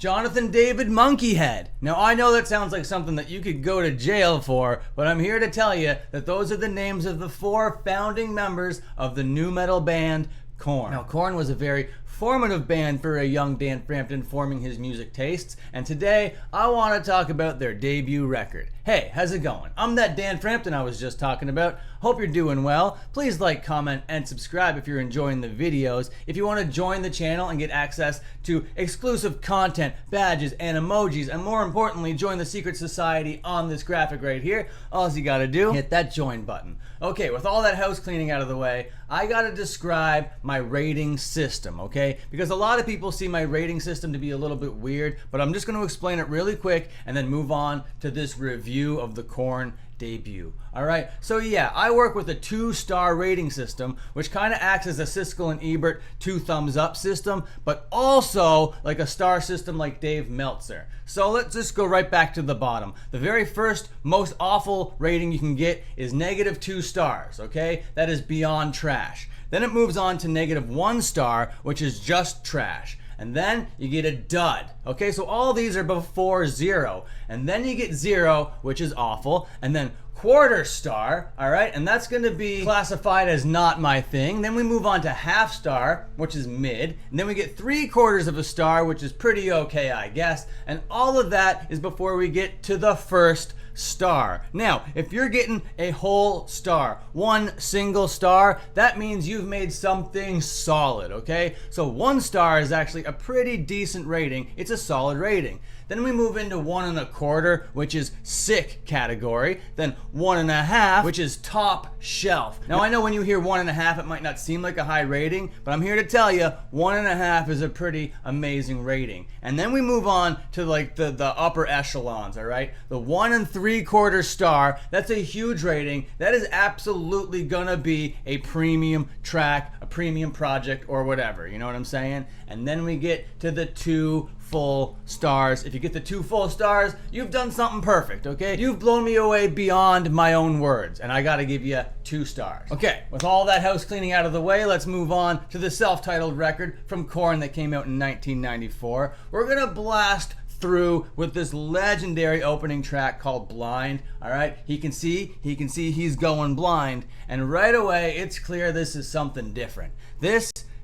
Jonathan David Monkeyhead. Now I know that sounds like something that you could go to jail for, but I'm here to tell you that those are the names of the 4 founding members of the nu metal band Korn. Now Korn was a very formative band for a young Dan Frampton forming his music tastes, and today I want to talk about their debut record. Hey, how's it going? I'm that Dan Frampton I was just talking about. Hope you're doing well. Please like, comment, and subscribe if you're enjoying the videos. If you want to join the channel and get access to exclusive content, badges, and emojis, and more importantly, join the secret society on this graphic right here, all you gotta do, hit that join button. Okay, with all that house cleaning out of the way, I gotta describe my rating system, okay? Because a lot of people see my rating system to be a little bit weird, but I'm just gonna explain it really quick and then move on to this review of the Korn debut. Alright, so yeah, I work with a 2-star rating system, which kind of acts as a Siskel and Ebert 2 thumbs up system, but also like a star system like Dave Meltzer. So let's just go right back to the bottom. The very first, most awful rating you can get is -2 stars, okay? That is beyond trash. Then it moves on to -1 star, which is just trash. And then you get a dud. Okay, so all these are before 0. And then you get 0, which is awful. And then quarter star, all right, and that's gonna be classified as not my thing. Then we move on to half star, which is mid. And then we get 3/4 of a star, which is pretty okay, I guess. And all of that is before we get to the first star. Now, if you're getting a whole star, 1 single star, that means you've made something solid, okay? So 1 star is actually a pretty decent rating. It's a solid rating. Then we move into 1 1/4, which is sick category. Then 1 1/2, which is top shelf. Now I know when you hear 1 1/2, it might not seem like a high rating, but I'm here to tell you 1 1/2 is a pretty amazing rating. And then we move on to like the upper echelons, all right? The 1 3/4 star, that's a huge rating. That is absolutely gonna be a premium track, a premium project, or whatever, you know what I'm saying? And then we get to the 2 full stars. If you get the 2 full stars, you've done something perfect, okay? You've blown me away beyond my own words, and I gotta give you 2 stars. Okay, with all that house cleaning out of the way, let's move on to the self-titled record from Korn that came out in 1994. We're gonna blast through with this legendary opening track called Blind. All right, he can see he's going blind, and right away it's clear this is something different.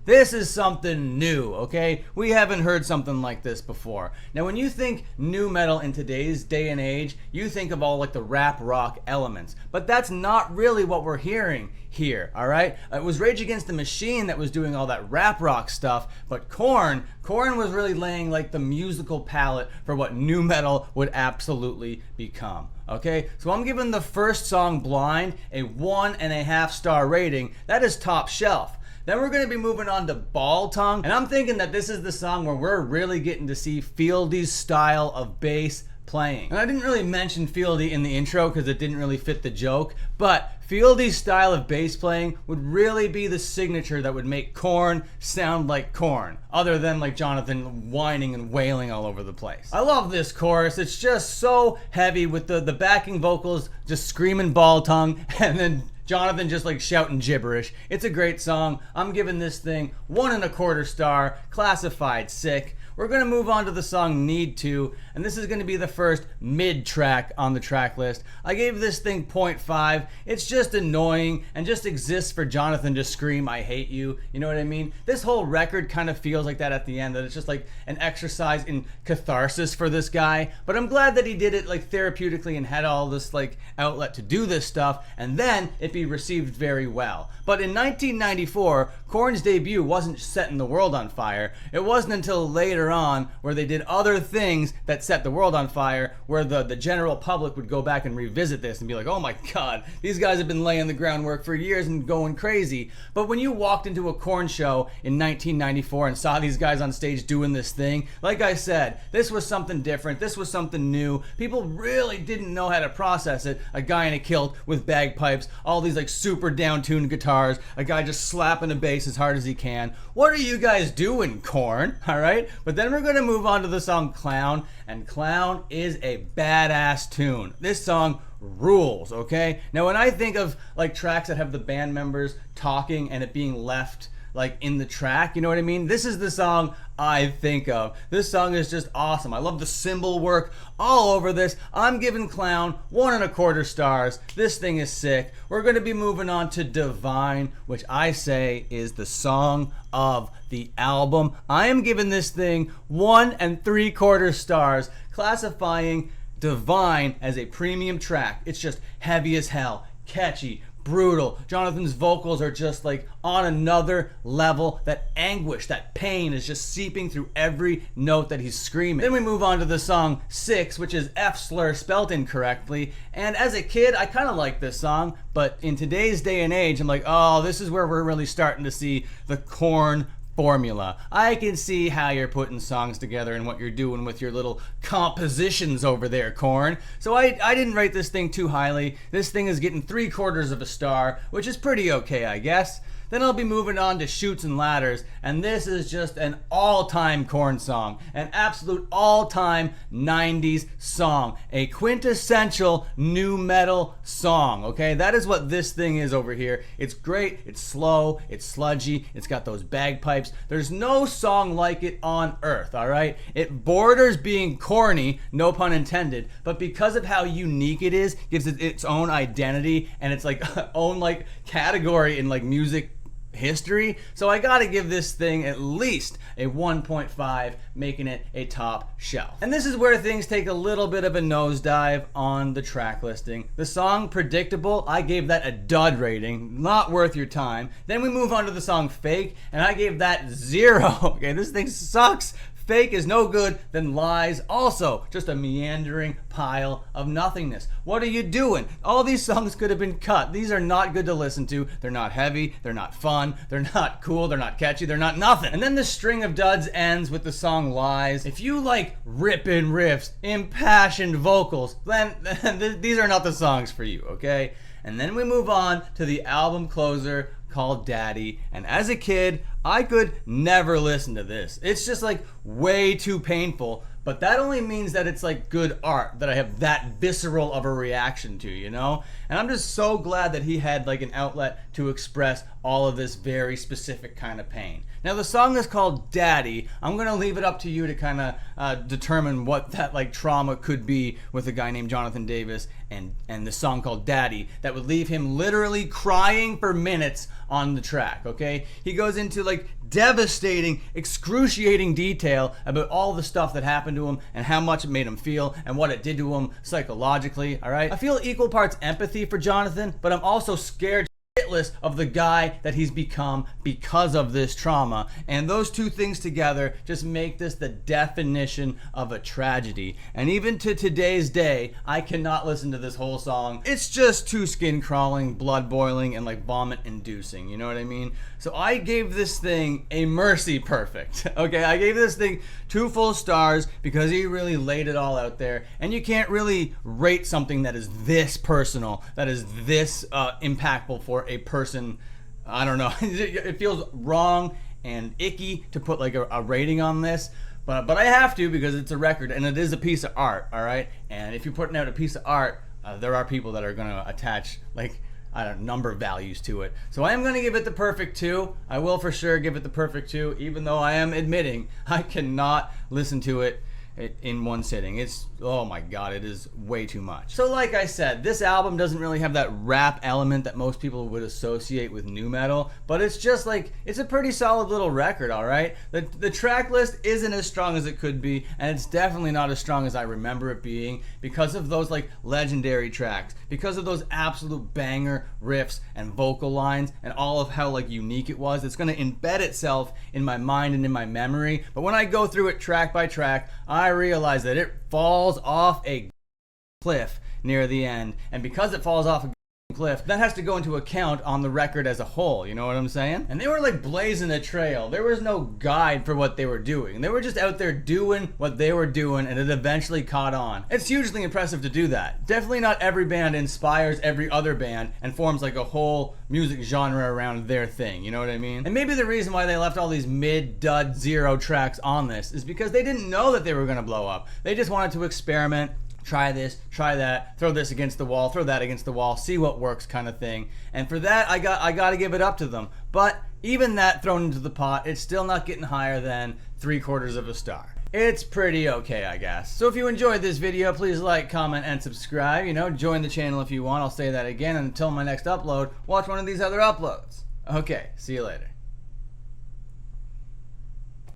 This is something new, okay? We haven't heard something like this before. Now, when you think nu metal in today's day and age, you think of all like the rap rock elements, but that's not really what we're hearing here, all right? It was Rage Against the Machine that was doing all that rap rock stuff, but Korn was really laying like the musical palette for what nu metal would absolutely become. Okay, so I'm giving the first song, Blind, a 1 1/2 star rating. That is top shelf. Then we're going to be moving on to Ball Tongue, and I'm thinking that this is the song where we're really getting to see Fieldy's style of bass playing. And I didn't really mention Fieldy in the intro because it didn't really fit the joke, but Fieldy's style of bass playing would really be the signature that would make Korn sound like Korn, other than like Jonathan whining and wailing all over the place. I love this chorus. It's just so heavy with the backing vocals just screaming Ball Tongue, and then Jonathan just like shouting gibberish. It's a great song. I'm giving this thing 1 1/4 star, classified sick. We're gonna move on to the song Need To, and this is gonna be the first mid track on the track list. I gave this thing 0.5. It's just annoying and just exists for Jonathan to scream, I hate you. You know what I mean? This whole record kind of feels like that at the end, that it's just like an exercise in catharsis for this guy. But I'm glad that he did it like therapeutically and had all this like outlet to do this stuff, and then it be received very well. But in 1994, Korn's debut wasn't setting the world on fire. It wasn't until later on where they did other things that set the world on fire, where the general public would go back and revisit this and be like, oh my god, these guys have been laying the groundwork for years and going crazy. But when you walked into a Korn show in 1994 and saw these guys on stage doing this thing, like I said, this was something different, this was something new. People really didn't know how to process it. A guy in a kilt with bagpipes, all these like super down-tuned guitars, a guy just slapping a bass as hard as he can. What are you guys doing, Korn? All right, but then we're going to move on to the song Clown, and Clown is a badass tune. This song rules, okay? Now when I think of like tracks that have the band members talking and it being left like in the track, you know what I mean? This is the song I think of. This song is just awesome. I love the cymbal work all over this. I'm giving Clown 1.25 stars. This thing is sick. We're going to be moving on to Divine, which I say is the song of the album. I am giving this thing 1.75 stars, classifying Divine as a premium track. It's just heavy as hell, catchy, brutal. Jonathan's vocals are just like on another level. That anguish, that pain is just seeping through every note that he's screaming. Then we move on to the song 6, which is F slur spelt incorrectly. And as a kid, I kind of liked this song, but in today's day and age, I'm like, oh, this is where we're really starting to see the Korn formula. I can see how you're putting songs together and what you're doing with your little compositions over there, Korn. So I didn't rate this thing too highly. This thing is getting 3/4 star, which is pretty okay, I guess. Then I'll be moving on to Chutes and Ladders, and this is just an all-time Korn song, an absolute all-time 90s song, a quintessential nu metal song, okay? That is what this thing is over here. It's great, it's slow, it's sludgy, it's got those bagpipes. There's no song like it on earth, all right? It borders being corny, no pun intended, but because of how unique it is, gives it its own identity and its like own like category in like music history. So I gotta give this thing at least a 1.5, making it a top shelf. And this is where things take a little bit of a nosedive on the track listing. The song Predictable, I gave that a dud rating, not worth your time. Then we move on to the song Fake, and I gave that 0. Okay, this thing sucks. Fake is no good, then Lies also just a meandering pile of nothingness. What are you doing? All these songs could have been cut. These are not good to listen to. They're not heavy, they're not fun, they're not cool, they're not catchy, they're not nothing. And then the string of duds ends with the song Lies. If you like ripping riffs, impassioned vocals, then these are not the songs for you, okay? And then we move on to the album closer called Daddy, and as a kid I could never listen to this. It's just like way too painful, but that only means that it's like good art, that I have that visceral of a reaction to, you know? And I'm just so glad that he had like an outlet to express all of this very specific kind of pain. Now the song is called Daddy. I'm gonna leave it up to you to kind of determine what that like trauma could be with a guy named Jonathan Davis and the song called Daddy that would leave him literally crying for minutes on the track, okay? He goes into like devastating, excruciating detail about all the stuff that happened to him and how much it made him feel and what it did to him psychologically, all right? I feel equal parts empathy for Jonathan, but I'm also scared shitless of the guy that he's become because of this trauma, and those two things together just make this the definition of a tragedy. And even to today's day, I cannot listen to this whole song. It's just too skin crawling, blood boiling, and like vomit inducing, you know what I mean? So I gave this thing a mercy perfect. Okay, I gave this thing 2 full stars because he really laid it all out there, and you can't really rate something that is this personal, that is this impactful for a person. I don't know. It feels wrong and icky to put like a rating on this, but I have to because it's a record and it is a piece of art, all right? And if you're putting out a piece of art, there are people that are going to attach like, I don't know, number values to it. So I am going to give it the perfect 2. I will for sure give it the perfect 2, even though I am admitting I cannot listen to it in one sitting. It's, oh my god, it is way too much. So like I said, this album doesn't really have that rap element that most people would associate with nu metal, but it's just like, it's a pretty solid little record, all right? The track list isn't as strong as it could be, and it's definitely not as strong as I remember it being because of those like legendary tracks, because of those absolute banger riffs and vocal lines and all of how like unique it was. It's going to embed itself in my mind and in my memory, but when I go through it track by track, I realize that it falls off a cliff near the end, and because it falls off a cliff, that has to go into account on the record as a whole, you know what I'm saying? And they were like blazing a trail. There was no guide for what they were doing. They were just out there doing what they were doing, and it eventually caught on. It's hugely impressive to do that. Definitely not every band inspires every other band and forms like a whole music genre around their thing, you know what I mean? And maybe the reason why they left all these mid-dud zero tracks on this is because they didn't know that they were gonna blow up. They just wanted to experiment, try this, try that, throw this against the wall, throw that against the wall, see what works kind of thing. And for that, I got to give it up to them. But Even that thrown into the pot, it's still not getting higher than 3/4 of a star. It's pretty okay, I guess. So if you enjoyed this video, please like, comment, and subscribe. Join the channel if you want. I'll say that again. And until my next upload, watch one of these other uploads. Okay, see you later.